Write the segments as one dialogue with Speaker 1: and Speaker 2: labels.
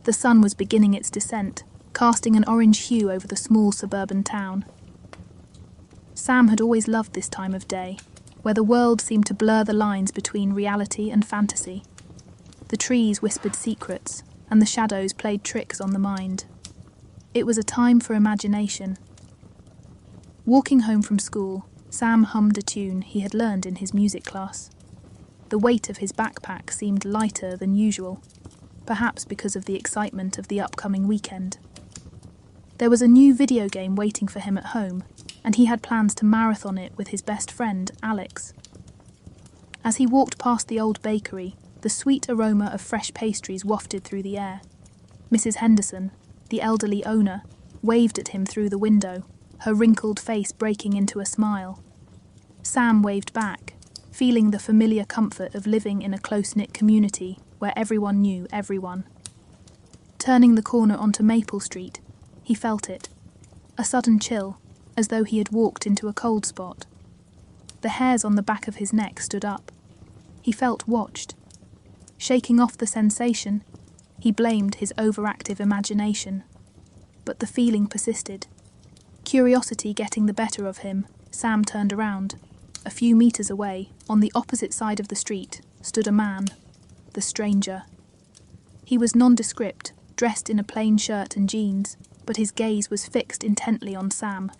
Speaker 1: The sun was beginning its descent, casting an orange hue over the small suburban town. Sam had always loved this time of day, where the world seemed to blur the lines between reality and fantasy. The trees whispered secrets, and the shadows played tricks on the mind. It was a time for imagination. Walking home from school, Sam hummed a tune he had learned in his music class. The weight of his backpack seemed lighter than usual, perhaps because of the excitement of the upcoming weekend. There was a new video game waiting for him at home, and he had plans to marathon it with his best friend, Alex. As he walked past the old bakery, the sweet aroma of fresh pastries wafted through the air. Mrs. Henderson, the elderly owner, waved at him through the window, her wrinkled face breaking into a smile. Sam waved back, feeling the familiar comfort of living in a close-knit community where everyone knew everyone. Turning the corner onto Maple Street, he felt it, a sudden chill, as though he had walked into a cold spot. The hairs on the back of his neck stood up. He felt watched. Shaking off the sensation, he blamed his overactive imagination. But the feeling persisted. Curiosity getting the better of him, Sam turned around. A few meters away, on the opposite side of the street, stood a man, the stranger. He was nondescript, dressed in a plain shirt and jeans, but his gaze was fixed intently on Sam.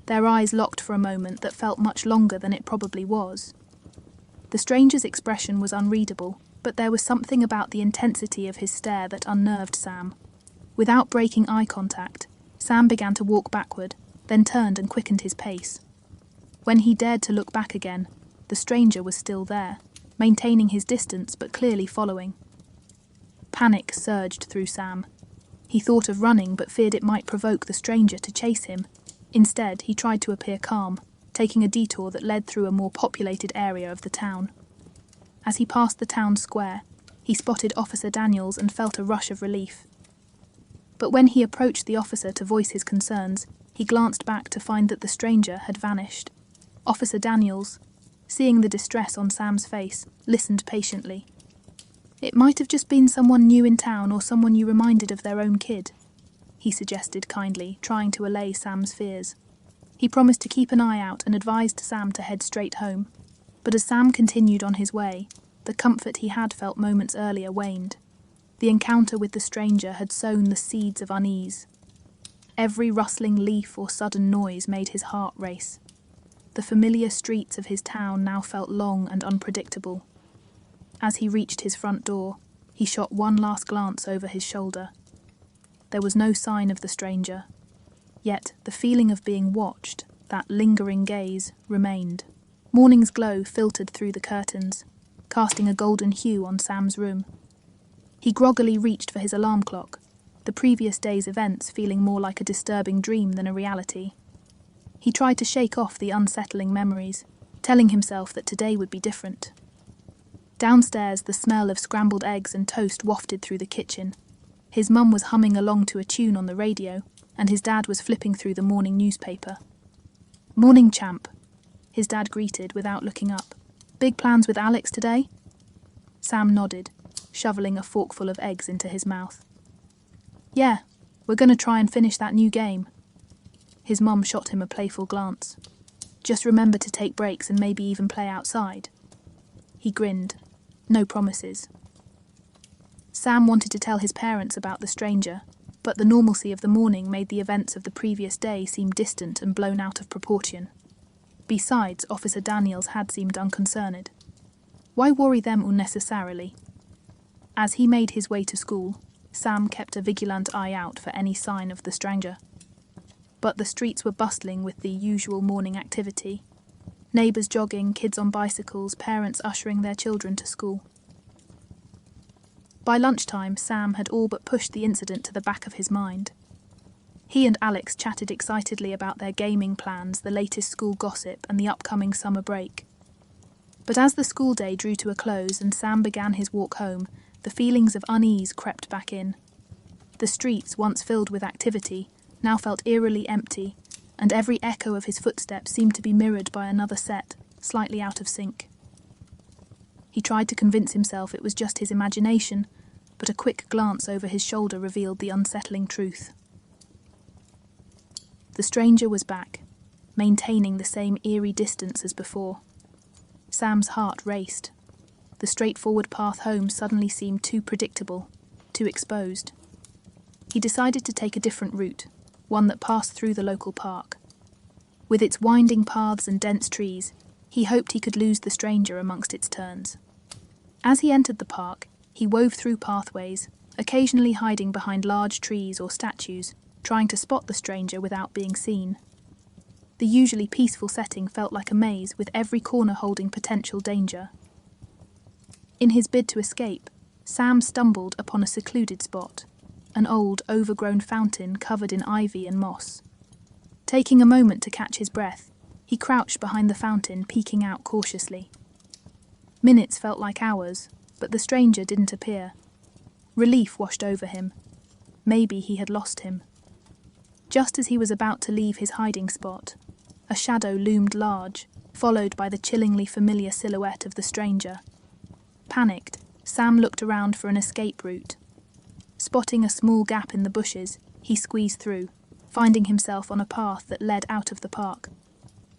Speaker 1: Their eyes locked for a moment that felt much longer than it probably was. The stranger's expression was unreadable, but there was something about the intensity of his stare that unnerved Sam. Without breaking eye contact, Sam began to walk backward, then turned and quickened his pace. When he dared to look back again, the stranger was still there, maintaining his distance but clearly following. Panic surged through Sam. He thought of running but feared it might provoke the stranger to chase him. Instead, he tried to appear calm, taking a detour that led through a more populated area of the town. As he passed the town square, he spotted Officer Daniels and felt a rush of relief. But when he approached the officer to voice his concerns, he glanced back to find that the stranger had vanished. Officer Daniels, seeing the distress on Sam's face, listened patiently. "It might have just been someone new in town or someone you reminded of their own kid," he suggested kindly, trying to allay Sam's fears. He promised to keep an eye out and advised Sam to head straight home. But as Sam continued on his way, the comfort he had felt moments earlier waned. The encounter with the stranger had sown the seeds of unease. Every rustling leaf or sudden noise made his heart race. The familiar streets of his town now felt long and unpredictable. As he reached his front door, he shot one last glance over his shoulder. There was no sign of the stranger, yet the feeling of being watched, that lingering gaze, remained. Morning's glow filtered through the curtains, casting a golden hue on Sam's room. He groggily reached for his alarm clock, the previous day's events feeling more like a disturbing dream than a reality. He tried to shake off the unsettling memories, telling himself that today would be different. Downstairs, the smell of scrambled eggs and toast wafted through the kitchen. His mum was humming along to a tune on the radio, and his dad was flipping through the morning newspaper. "Morning, champ," his dad greeted without looking up. "Big plans with Alex today?" Sam nodded, shoveling a forkful of eggs into his mouth. "Yeah, we're gonna try and finish that new game." His mum shot him a playful glance. "Just remember to take breaks and maybe even play outside." He grinned. No promises. Sam wanted to tell his parents about the stranger, but the normalcy of the morning made the events of the previous day seem distant and blown out of proportion. Besides, Officer Daniels had seemed unconcerned. Why worry them unnecessarily? As he made his way to school, Sam kept a vigilant eye out for any sign of the stranger. But the streets were bustling with the usual morning activity. Neighbours jogging, kids on bicycles, parents ushering their children to school. By lunchtime, Sam had all but pushed the incident to the back of his mind. He and Alex chatted excitedly about their gaming plans, the latest school gossip, and the upcoming summer break. But as the school day drew to a close and Sam began his walk home, the feelings of unease crept back in. The streets, once filled with activity, now felt eerily empty, and every echo of his footsteps seemed to be mirrored by another set, slightly out of sync. He tried to convince himself it was just his imagination, but a quick glance over his shoulder revealed the unsettling truth. The stranger was back, maintaining the same eerie distance as before. Sam's heart raced. The straightforward path home suddenly seemed too predictable, too exposed. He decided to take a different route, one that passed through the local park. With its winding paths and dense trees, he hoped he could lose the stranger amongst its turns. As he entered the park, he wove through pathways, occasionally hiding behind large trees or statues, trying to spot the stranger without being seen. The usually peaceful setting felt like a maze, with every corner holding potential danger. In his bid to escape, Sam stumbled upon a secluded spot, an old, overgrown fountain covered in ivy and moss. Taking a moment to catch his breath, he crouched behind the fountain, peeking out cautiously. Minutes felt like hours, but the stranger didn't appear. Relief washed over him. Maybe he had lost him. Just as he was about to leave his hiding spot, a shadow loomed large, followed by the chillingly familiar silhouette of the stranger. Panicked, Sam looked around for an escape route. Spotting a small gap in the bushes, he squeezed through, finding himself on a path that led out of the park.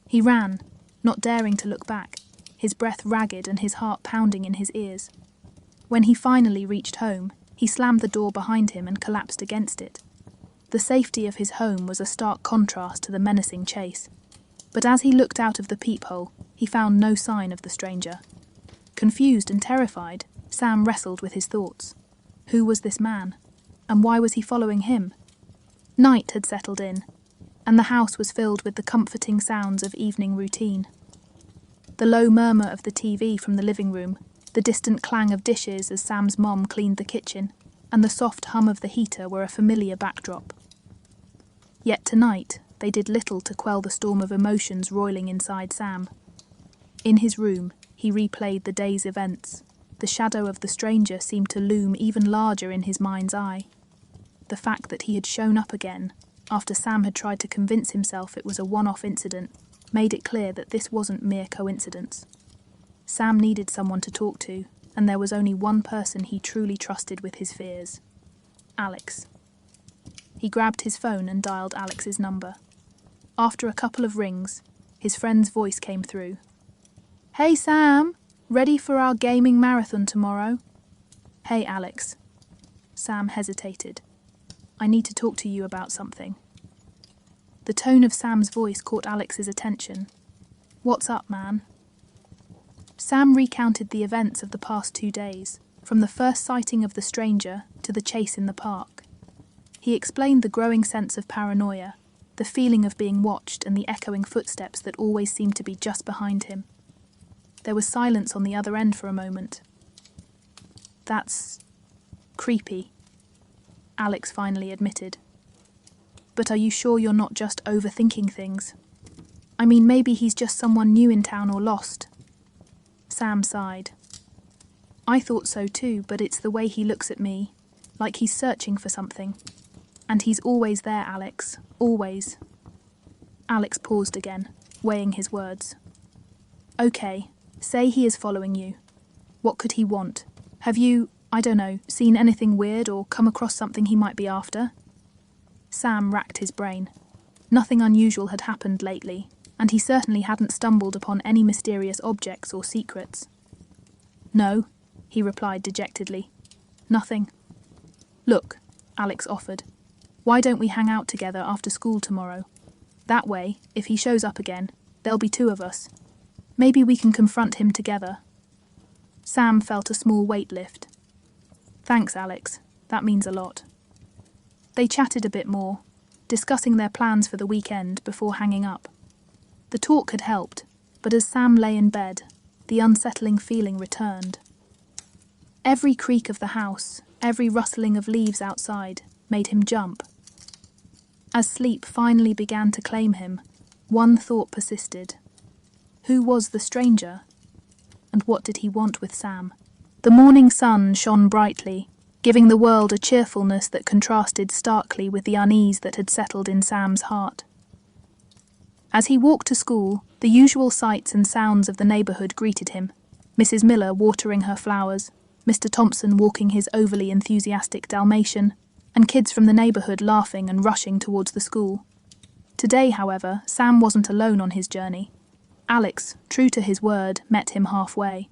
Speaker 1: He ran, not daring to look back, his breath ragged and his heart pounding in his ears. When he finally reached home, he slammed the door behind him and collapsed against it. The safety of his home was a stark contrast to the menacing chase. But as he looked out of the peephole, he found no sign of the stranger. Confused and terrified, Sam wrestled with his thoughts. Who was this man? And why was he following him? Night had settled in, and the house was filled with the comforting sounds of evening routine. The low murmur of the TV from the living room, the distant clang of dishes as Sam's mom cleaned the kitchen, and the soft hum of the heater were a familiar backdrop. Yet tonight, they did little to quell the storm of emotions roiling inside Sam. In his room, he replayed the day's events. The shadow of the stranger seemed to loom even larger in his mind's eye. The fact that he had shown up again, after Sam had tried to convince himself it was a one-off incident, made it clear that this wasn't mere coincidence. Sam needed someone to talk to, and there was only one person he truly trusted with his fears: Alex. He grabbed his phone and dialed Alex's number. After a couple of rings, his friend's voice came through. "Hey Sam, ready for our gaming marathon tomorrow?" "Hey Alex." Sam hesitated. "I need to talk to you about something." The tone of Sam's voice caught Alex's attention. "What's up, man?" Sam recounted the events of the past 2 days, from the first sighting of the stranger to the chase in the park. He explained the growing sense of paranoia, the feeling of being watched and the echoing footsteps that always seemed to be just behind him. There was silence on the other end for a moment. "That's creepy," Alex finally admitted. "But are you sure you're not just overthinking things? I mean, maybe he's just someone new in town or lost." Sam sighed. "I thought so too, but it's the way he looks at me, like he's searching for something. And he's always there, Alex, always." Alex paused again, weighing his words. "Okay, say he is following you. What could he want? Have you, I don't know, seen anything weird or come across something he might be after?" Sam racked his brain. Nothing unusual had happened lately, and he certainly hadn't stumbled upon any mysterious objects or secrets. "No," he replied dejectedly. "Nothing." "Look," Alex offered, "why don't we hang out together after school tomorrow? That way, if he shows up again, there'll be 2 of us. Maybe we can confront him together." Sam felt a small weight lift. "Thanks, Alex. That means a lot." They chatted a bit more, discussing their plans for the weekend before hanging up. The talk had helped, but as Sam lay in bed, the unsettling feeling returned. Every creak of the house, every rustling of leaves outside, made him jump. As sleep finally began to claim him, one thought persisted. Who was the stranger? And what did he want with Sam? The morning sun shone brightly, giving the world a cheerfulness that contrasted starkly with the unease that had settled in Sam's heart. As he walked to school, the usual sights and sounds of the neighborhood greeted him: Mrs. Miller watering her flowers, Mr. Thompson walking his overly enthusiastic Dalmatian, and kids from the neighbourhood laughing and rushing towards the school. Today, however, Sam wasn't alone on his journey. Alex, true to his word, met him halfway.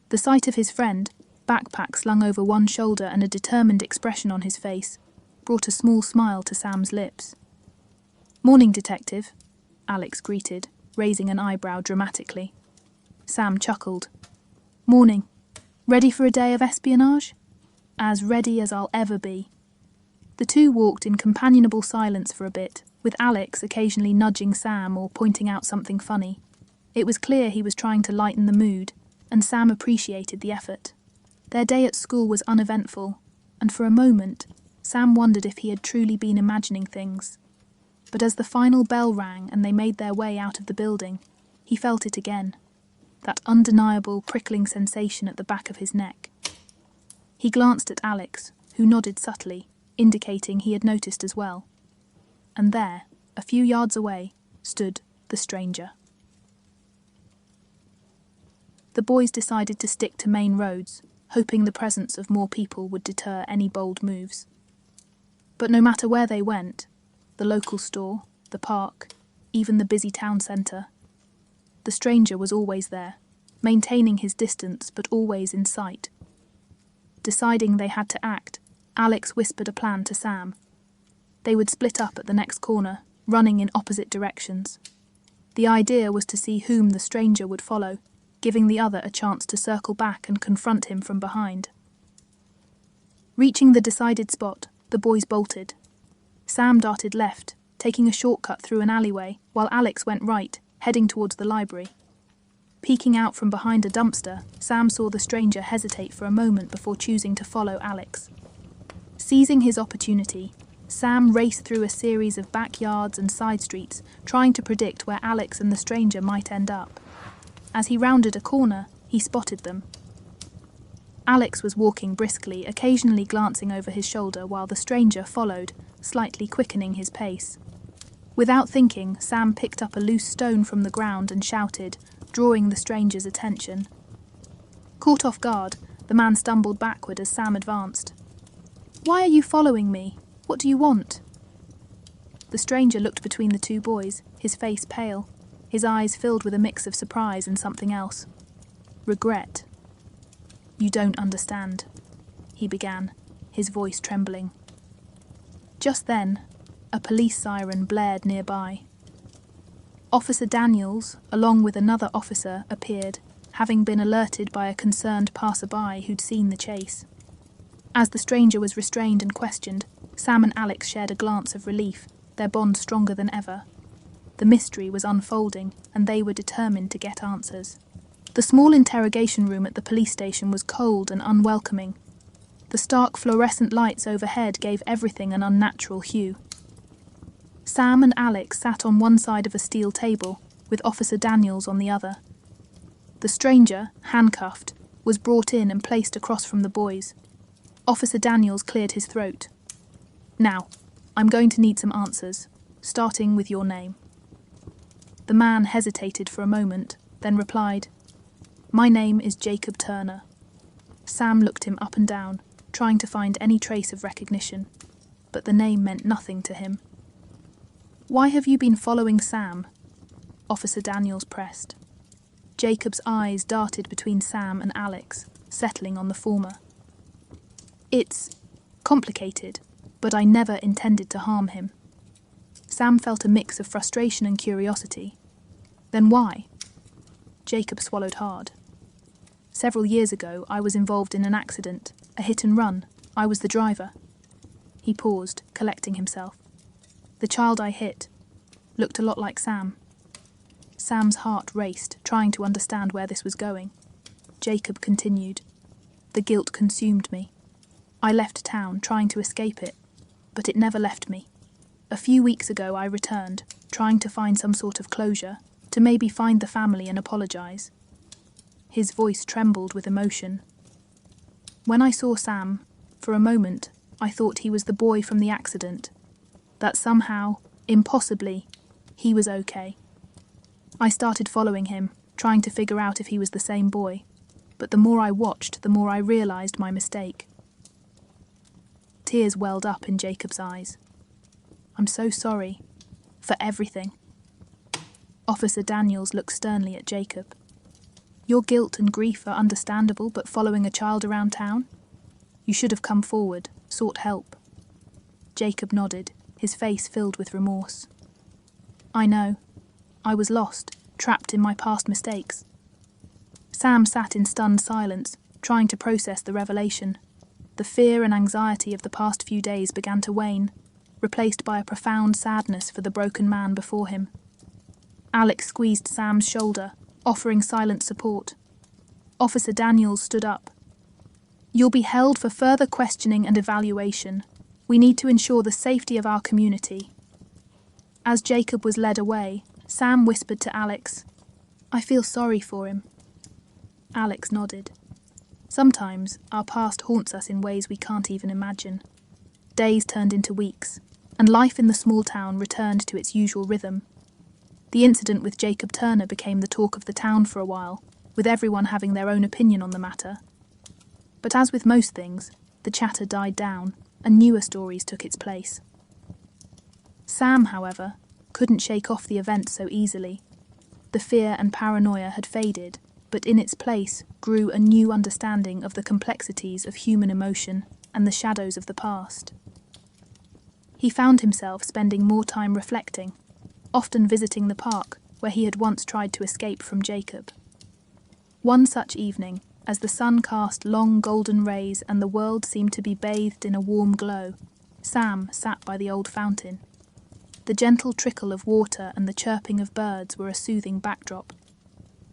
Speaker 1: The sight of his friend, backpack slung over one shoulder and a determined expression on his face, brought a small smile to Sam's lips. "Morning, Detective," Alex greeted, raising an eyebrow dramatically. Sam chuckled. "Morning. Ready for a day of espionage?" "As ready as I'll ever be." The two walked in companionable silence for a bit, with Alex occasionally nudging Sam or pointing out something funny. It was clear he was trying to lighten the mood, and Sam appreciated the effort. Their day at school was uneventful, and for a moment, Sam wondered if he had truly been imagining things. But as the final bell rang and they made their way out of the building, he felt it again, that undeniable prickling sensation at the back of his neck. He glanced at Alex, who nodded subtly, indicating he had noticed as well. And there, a few yards away, stood the stranger. The boys decided to stick to main roads, hoping the presence of more people would deter any bold moves. But no matter where they went, the local store, the park, even the busy town centre, the stranger was always there, maintaining his distance but always in sight. Deciding they had to act, Alex whispered a plan to Sam. They would split up at the next corner, running in opposite directions. The idea was to see whom the stranger would follow, giving the other a chance to circle back and confront him from behind. Reaching the decided spot, the boys bolted. Sam darted left, taking a shortcut through an alleyway, while Alex went right, heading towards the library. Peeking out from behind a dumpster, Sam saw the stranger hesitate for a moment before choosing to follow Alex. Seizing his opportunity, Sam raced through a series of backyards and side streets, trying to predict where Alex and the stranger might end up. As he rounded a corner, he spotted them. Alex was walking briskly, occasionally glancing over his shoulder while the stranger followed, slightly quickening his pace. Without thinking, Sam picked up a loose stone from the ground and shouted, drawing the stranger's attention. Caught off guard, the man stumbled backward as Sam advanced. "Why are you following me? What do you want?" The stranger looked between the two boys, his face pale, his eyes filled with a mix of surprise and something else. Regret. "You don't understand," he began, his voice trembling. Just then, a police siren blared nearby. Officer Daniels, along with another officer, appeared, having been alerted by a concerned passerby who'd seen the chase. As the stranger was restrained and questioned, Sam and Alex shared a glance of relief, their bond stronger than ever. The mystery was unfolding, and they were determined to get answers. The small interrogation room at the police station was cold and unwelcoming. The stark fluorescent lights overhead gave everything an unnatural hue. Sam and Alex sat on one side of a steel table, with Officer Daniels on the other. The stranger, handcuffed, was brought in and placed across from the boys. Officer Daniels cleared his throat. "Now, I'm going to need some answers, starting with your name." The man hesitated for a moment, then replied, "My name is Jacob Turner." Sam looked him up and down, trying to find any trace of recognition, but the name meant nothing to him. "Why have you been following Sam?" Officer Daniels pressed. Jacob's eyes darted between Sam and Alex, settling on the former. "It's complicated, but I never intended to harm him." Sam felt a mix of frustration and curiosity. "Then why?" Jacob swallowed hard. "Several years ago, I was involved in an accident, a hit and run. I was the driver." He paused, collecting himself. "The child I hit looked a lot like Sam." Sam's heart raced, trying to understand where this was going. Jacob continued, "The guilt consumed me. I left town, trying to escape it, but it never left me. A few weeks ago I returned, trying to find some sort of closure, to maybe find the family and apologize." His voice trembled with emotion. "When I saw Sam, for a moment, I thought he was the boy from the accident, that somehow, impossibly, he was okay. I started following him, trying to figure out if he was the same boy, but the more I watched, the more I realized my mistake. Tears welled up in Jacob's eyes. I'm so sorry. For everything. Officer Daniels looked sternly at Jacob. Your guilt and grief are understandable, but following a child around town? You should have come forward, sought help. Jacob nodded, his face filled with remorse. I know. I was lost, trapped in my past mistakes. Sam sat in stunned silence, trying to process the revelation. The fear and anxiety of the past few days began to wane, replaced by a profound sadness for the broken man before him. Alex squeezed Sam's shoulder, offering silent support. Officer Daniels stood up. You'll be held for further questioning and evaluation. We need to ensure the safety of our community. As Jacob was led away, Sam whispered to Alex, I feel sorry for him. Alex nodded. Sometimes our past haunts us in ways we can't even imagine. Days turned into weeks, and life in the small town returned to its usual rhythm. The incident with Jacob Turner became the talk of the town for a while, with everyone having their own opinion on the matter. But as with most things, the chatter died down, and newer stories took its place. Sam, however, couldn't shake off the event so easily. The fear and paranoia had faded, but in its place grew a new understanding of the complexities of human emotion and the shadows of the past. He found himself spending more time reflecting, often visiting the park where he had once tried to escape from Jacob. One such evening, as the sun cast long golden rays and the world seemed to be bathed in a warm glow, Sam sat by the old fountain. The gentle trickle of water and the chirping of birds were a soothing backdrop.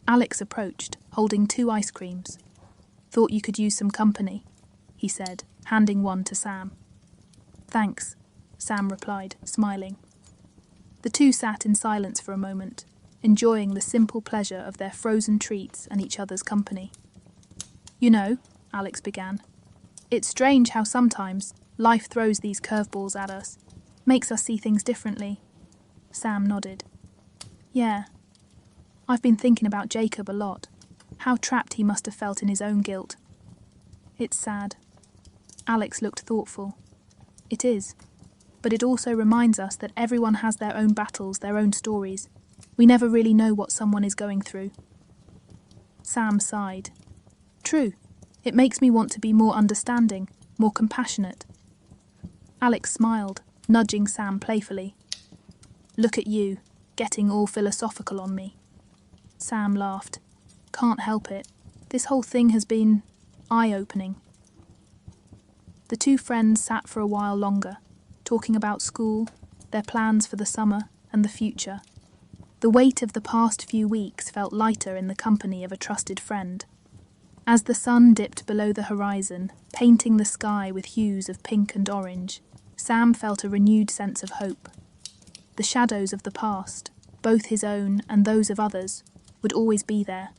Speaker 1: Alex approached, holding 2 ice creams. Thought you could use some company, he said, handing one to Sam. Thanks, Sam replied, smiling. The two sat in silence for a moment, enjoying the simple pleasure of their frozen treats and each other's company. You know, Alex began, it's strange how sometimes life throws these curveballs at us, makes us see things differently. Sam nodded. Yeah. I've been thinking about Jacob a lot, how trapped he must have felt in his own guilt. It's sad. Alex looked thoughtful. It is. But it also reminds us that everyone has their own battles, their own stories. We never really know what someone is going through. Sam sighed. True. It makes me want to be more understanding, more compassionate. Alex smiled, nudging Sam playfully. Look at you, getting all philosophical on me. Sam laughed. Can't help it. This whole thing has been eye-opening. The two friends sat for a while longer, talking about school, their plans for the summer, and the future. The weight of the past few weeks felt lighter in the company of a trusted friend. As the sun dipped below the horizon, painting the sky with hues of pink and orange, Sam felt a renewed sense of hope. The shadows of the past, both his own and those of others, would always be there.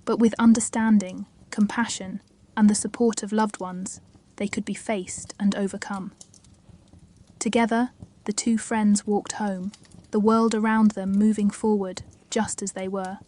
Speaker 1: But with understanding, compassion, and the support of loved ones, they could be faced and overcome. Together, the two friends walked home, the world around them moving forward just as they were.